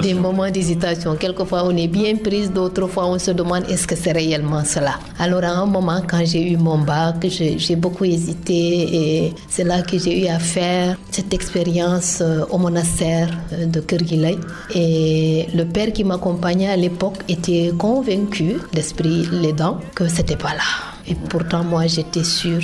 Des moments d'hésitation. Quelquefois, on est bien prise. D'autres fois, on se demande est-ce que c'est réellement cela. Alors, à un moment, quand j'ai eu mon bac, j'ai beaucoup hésité et c'est là que j'ai eu à faire cette expérience au monastère de Kerguilay. Et le père qui m'accompagnait à l'époque était convaincu, l'esprit l'aidant, que c'était pas là. Et pourtant, moi, j'étais sûre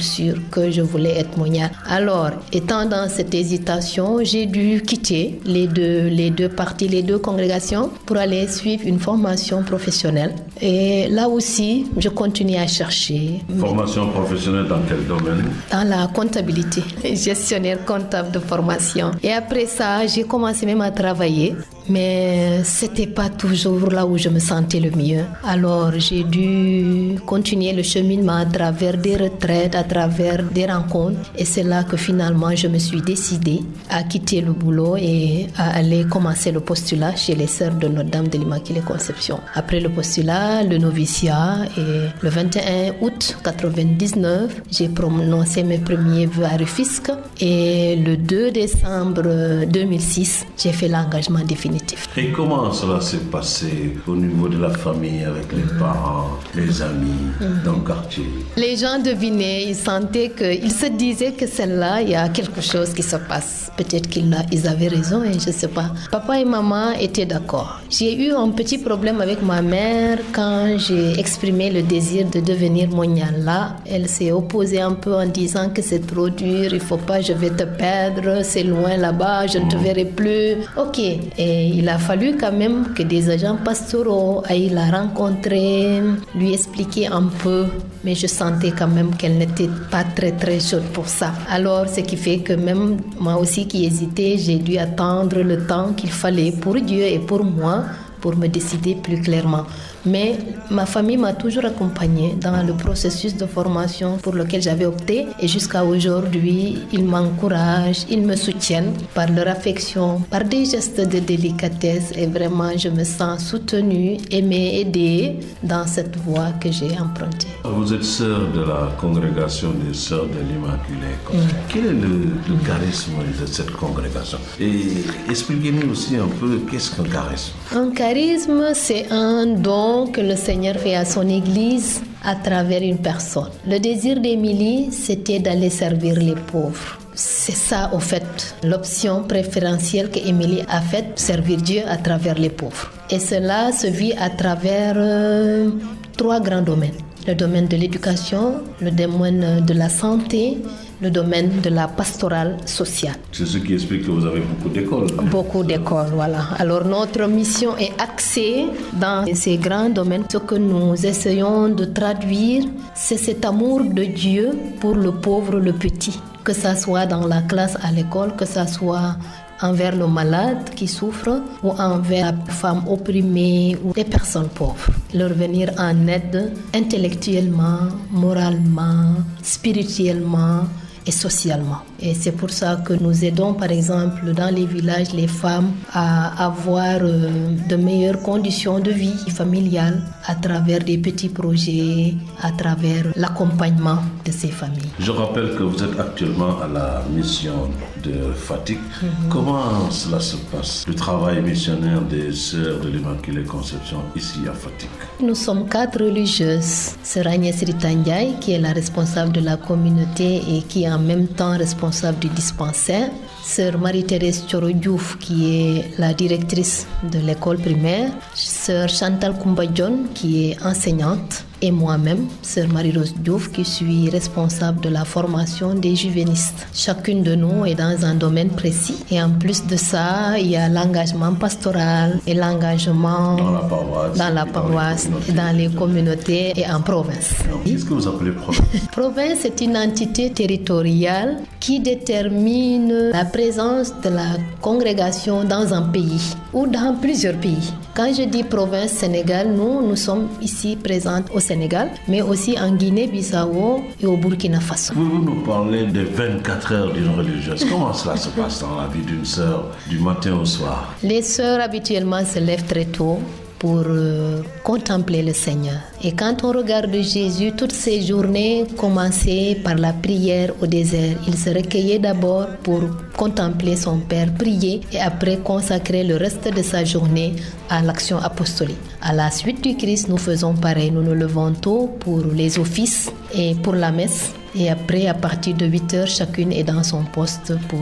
que je voulais être moniale. Alors, étant dans cette hésitation, j'ai dû quitter les deux parties, les deux congrégations pour aller suivre une formation professionnelle. Et là aussi, je continue à chercher. Formation professionnelle dans quel domaine? Dans la comptabilité, gestionnaire comptable de formation. Et après ça, j'ai commencé même à travailler. Mais c'était pas toujours là où je me sentais le mieux. Alors j'ai dû continuer le cheminement à travers des retraites, à travers des rencontres. Et c'est là que finalement je me suis décidée à quitter le boulot et à aller commencer le postulat chez les sœurs de Notre-Dame de l'Immaculée Conception. Après le postulat, le noviciat, et le 21 août 1999, j'ai prononcé mes premiers vœux à Rufisque. Et le 2 décembre 2006, j'ai fait l'engagement définitif. Et comment cela s'est passé au niveau de la famille, avec les parents, les amis dans le quartier? Les gens devinaient, ils sentaient ils se disaient que celle-là, il y a quelque chose qui se passe. Peut-être qu'ils avaient raison, et je ne sais pas. Papa et maman étaient d'accord. J'ai eu un petit problème avec ma mère quand j'ai exprimé le désir de devenir moniale. Là, elle s'est opposée un peu en disant que c'est trop dur, il ne faut pas, je vais te perdre, c'est loin là-bas, je ne te verrai plus. Ok. Et il a fallu quand même que des agents pastoraux aillent la rencontrer, lui expliquer un peu. Mais je sentais quand même qu'elle n'était pas très très chaude pour ça. Alors, ce qui fait que même moi aussi qui hésitais, j'ai dû attendre le temps qu'il fallait pour Dieu et pour moi pour me décider plus clairement. Mais ma famille m'a toujours accompagnée dans le processus de formation pour lequel j'avais opté. Et jusqu'à aujourd'hui, ils m'encouragent, ils me soutiennent par leur affection, par des gestes de délicatesse. Et vraiment, je me sens soutenue, aimée, aidée dans cette voie que j'ai empruntée. Vous êtes sœur de la congrégation des Sœurs de l'Immaculée Conception. Quel est le charisme de cette congrégation? Et expliquez-nous aussi un peu qu'est-ce qu'un charisme? Un charisme, c'est un don que le Seigneur fait à son Église à travers une personne. Le désir d'Émilie, c'était d'aller servir les pauvres. C'est ça, au fait, l'option préférentielle qu'Émilie a faite, servir Dieu à travers les pauvres. Et cela se vit à travers 3 grands domaines. Le domaine de l'éducation, le domaine de la santé, le domaine de la pastorale sociale. C'est ce qui explique que vous avez beaucoup d'écoles. Beaucoup d'écoles, voilà. Alors notre mission est axée dans ces grands domaines. Ce que nous essayons de traduire, c'est cet amour de Dieu pour le pauvre, le petit. Que ça soit dans la classe à l'école, que ça soit envers le malade qui souffre ou envers les femmes opprimées ou les personnes pauvres. Leur venir en aide intellectuellement, moralement, spirituellement et socialement. Et c'est pour ça que nous aidons, par exemple, dans les villages, les femmes à avoir de meilleures conditions de vie familiale à travers des petits projets, à travers l'accompagnement de ces familles. Je rappelle que vous êtes actuellement à la mission de Fatick. Comment cela se passe, le travail missionnaire des Sœurs de l'Immaculée Conception ici à Fatick? Nous sommes 4 religieuses. Sœur Agnès Rita Ndiaye, qui est la responsable de la communauté et qui est en même temps responsable du dispensaire. Sœur Marie-Thérèse Thioro Diouf, qui est la directrice de l'école primaire. Sœur Chantal Koumba-Dione, qui est enseignante. Et moi-même, Sœur Marie-Rose Diouf, qui suis responsable de la formation des juvénistes. Chacune de nous est dans un domaine précis. Et en plus de ça, il y a l'engagement pastoral et l'engagement dans la paroisse, dans les communautés et en province. Qu'est-ce que vous appelez province? Province, c'est une entité territoriale qui détermine la présence de la congrégation dans un pays ou dans plusieurs pays. Quand je dis province Sénégal, nous sommes ici présentes au Sénégal, mais aussi en Guinée-Bissau et au Burkina Faso. Pouvez-vous nous parler des 24 heures d'une religieuse? Comment cela se passe dans la vie d'une sœur du matin au soir? Les sœurs habituellement se lèvent très tôt pour contempler le Seigneur. Et quand on regarde Jésus, toutes ses journées commençaient par la prière au désert. Il se recueillait d'abord pour contempler son Père, prier et après consacrer le reste de sa journée à l'action apostolique. À la suite du Christ, nous faisons pareil. Nous nous levons tôt pour les offices et pour la messe. Et après, à partir de 8h, chacune est dans son poste pour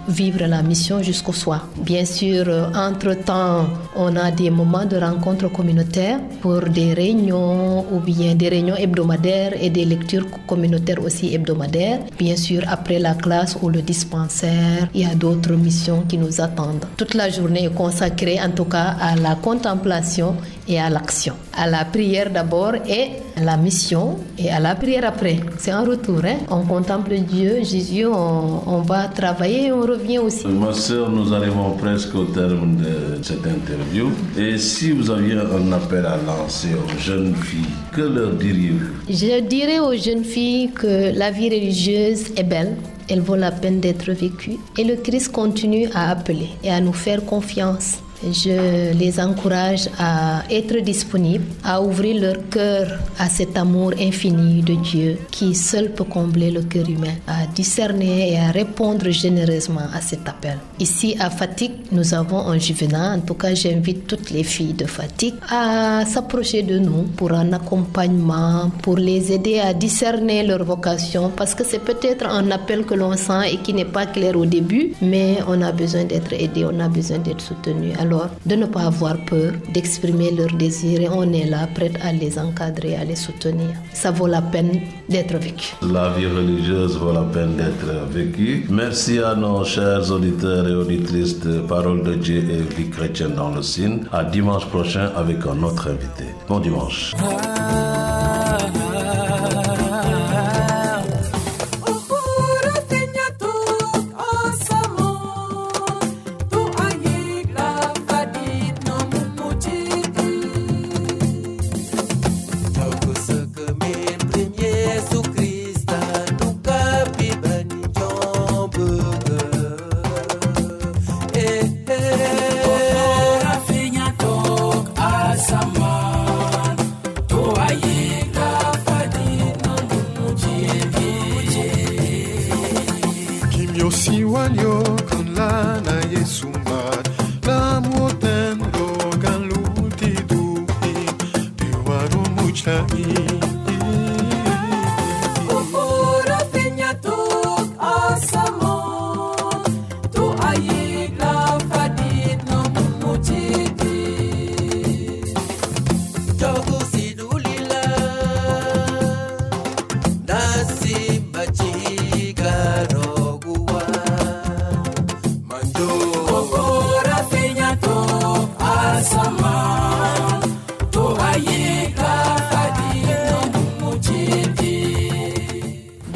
vivre la mission jusqu'au soir. Bien sûr, entre-temps, on a des moments de rencontres communautaires pour des réunions ou bien des réunions hebdomadaires et des lectures communautaires aussi hebdomadaires. Bien sûr, après la classe ou le dispensaire, il y a d'autres missions qui nous attendent. Toute la journée est consacrée en tout cas à la contemplation et à l'action. À la prière d'abord et à la mission et à la prière après. C'est un retour, hein? On contemple Dieu, Jésus, on va travailler et on revient aussi. Ma sœur, nous arrivons presque au terme de cette interview. Et si vous aviez un appel à lancer aux jeunes filles, que leur diriez-vous? Je dirais aux jeunes filles que la vie religieuse est belle. Elle vaut la peine d'être vécue. Et le Christ continue à appeler et à nous faire confiance. Je les encourage à être disponibles, à ouvrir leur cœur à cet amour infini de Dieu qui seul peut combler le cœur humain, à discerner et à répondre généreusement à cet appel. Ici à Fatick, nous avons un juvénat. En tout cas, j'invite toutes les filles de Fatick à s'approcher de nous pour un accompagnement, pour les aider à discerner leur vocation, parce que c'est peut-être un appel que l'on sent et qui n'est pas clair au début, mais on a besoin d'être aidé, on a besoin d'être soutenu. Alors, de ne pas avoir peur, d'exprimer leurs désirs et on est là, prêt à les encadrer, à les soutenir. Ça vaut la peine d'être vécu. La vie religieuse vaut la peine d'être vécue. Merci à nos chers auditeurs et auditrices de Parole de Dieu et Vie chrétienne dans le Sine. À dimanche prochain avec un autre invité. Bon dimanche.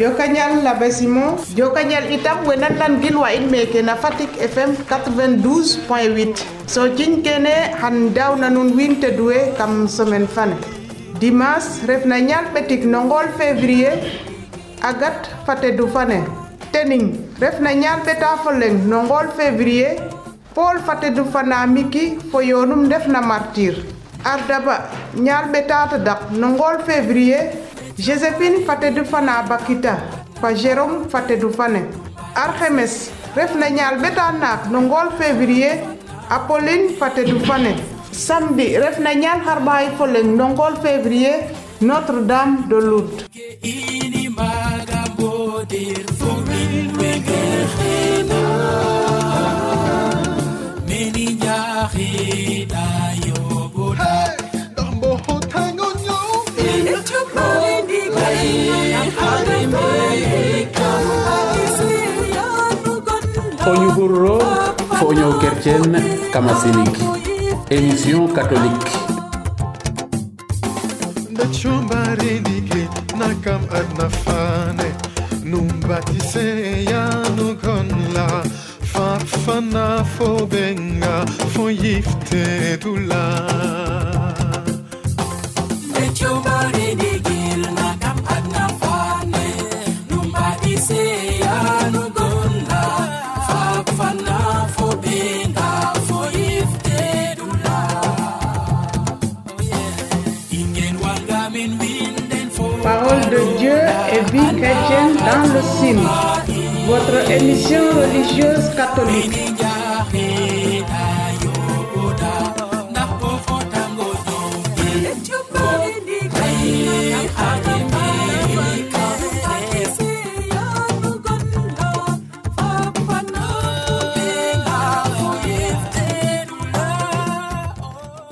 Jokanyal Labesimo, Jokanyal itam wenatan gilwa inmeke na Fatick FM 92.8. So jinkene handaw nanun winte duwe kam semaine fane. Dimas refna nyal petik nongol février agat fate du fane. Tening refna nyal beta foleng nongol février Paul fate du fana miki foyonum defna martyr. Ardaba nyal beta dak nongol février Joséphine Fatedou Fana Bakita, pa Jérôme Fatedou Fane. Archemes, refna nyal betanak nongol février, Apolline Fatedou Fane. Samedi, refna nyal harbay foleng nongol février, Notre-Dame de Lourdes. Onyuhuro Fonyo Chrétienne Kamasinik. Émission catholique. Nakam adnafane numbatise ya nugonla fafana fo benga fo yifte dula Echobare digil nakam adnafane numbatise ya nugonla fafana fo benga fo yifte dula chrétienne dans le Sine, votre émission religieuse catholique.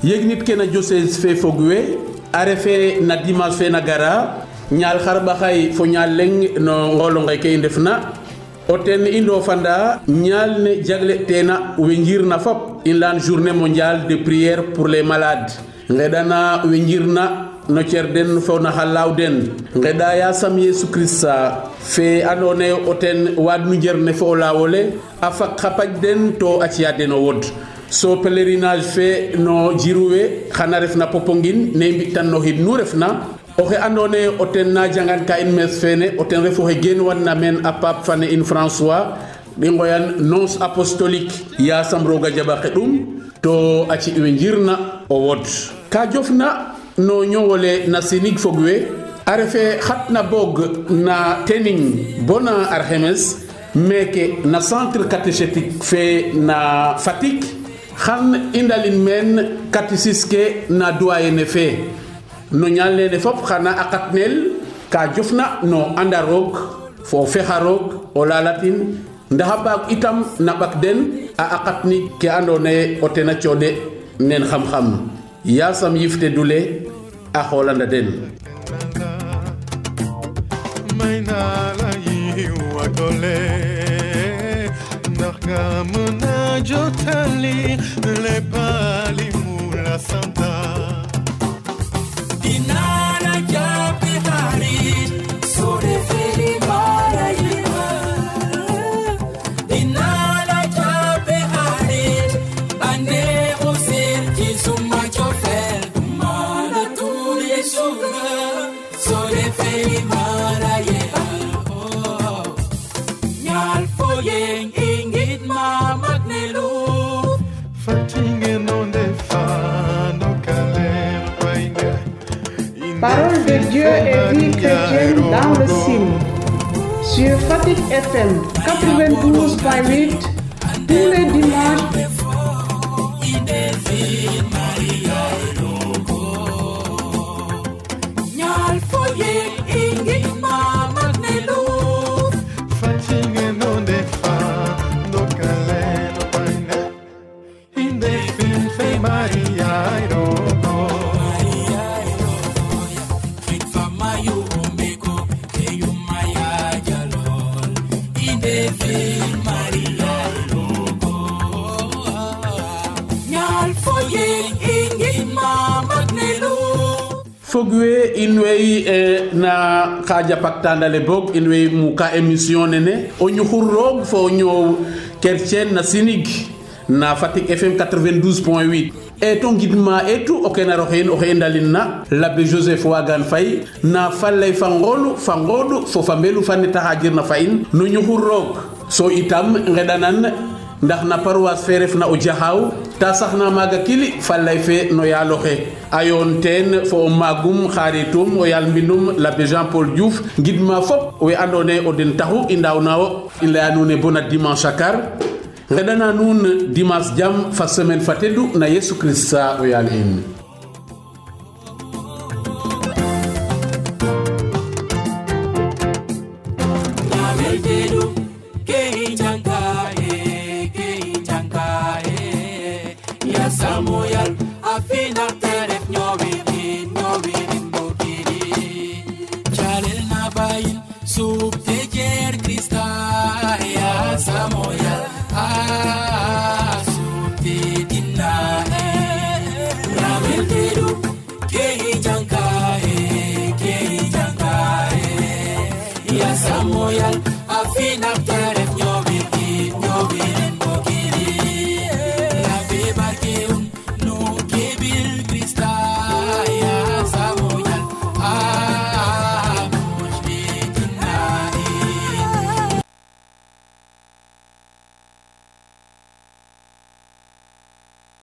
yegnit ke na diocèse fe Fogwe a refe na dimanche fe na gara ñaal xarba xay fo ñaal leng no ngolo ngay ke ndefna o ten indo fanda ñaal ne jagle tena we njirna fop in lan journée mondiale de prière pour les malades ngedana we njirna no cerden fo na halawden ngeda ya sam Yesu Krista fe andone o ten wadnu jerne fo lawole afa khapajden to aciaden o wod so pèlerinage fait no jiruwe xana refna popongin ne mbitan no hid nu refna o xe andone o ten na jangan ka in mes fene o ten refo xe gen wan men a pape fane in François di ngoyan nonce apostolique ya sam roga jaba xedum to aci we njirna o wod ka jofna no ñowole na sinig Fogwe a refe xatna bog na tening bona arhemes meke na centre catéchétique fe na Fatick xan indalin men katisiske na doyene fe no ñalle ne fop xana akatnel ka jofna no andarok fo fexarok o lalatin ndaxa baak itam na bak den a akatni ke andone o tena code nen xam-xam yasam yifte dule a xolanda den Mainala yiwa gole Nakamuna jotali le pali mula santa Dinara japi hari sore feli mara yiwa Dinara japi hari ane osir kisuma chofel Mara tuli suga sore feli mara yiwa Nyal foyeng Parole de Dieu et vie chrétienne dans le Sine. Sur Fatick FM 92.8 tous les dimanches. Fogwe inwei na kaja paktandale bog inwei muka émission nene o ñuxurrog fo ñow chrétien na sinig na Fatick FM 92.8 et ton guidement et tout okena rohen o hendalina l'abbé Joseph Wagan Fay na fallay fangodu fo fambelu faneta hajir na fayin no ñuxurrog so itam ngedanan ndax na paroisse fe refna o jahaw ta saxna maga kili fallay fe no yaloxe ayon ten fo magum xaritum o yal mbindum l'abbé Jean-Paul Diouf ngidma fop we andone o den taxu i ndawnawo i leya nuun e bona dimanche akar ngedana nuun dimanche jam fa semaine fa tedu na Yesu Krista o yal in Samuel afina teref nyowirin bokiri Chalel na bayin sub tejer Krista ya Samuel sub te dinna Ramel dedu kehi janka ya Samuel afina teref nyowirin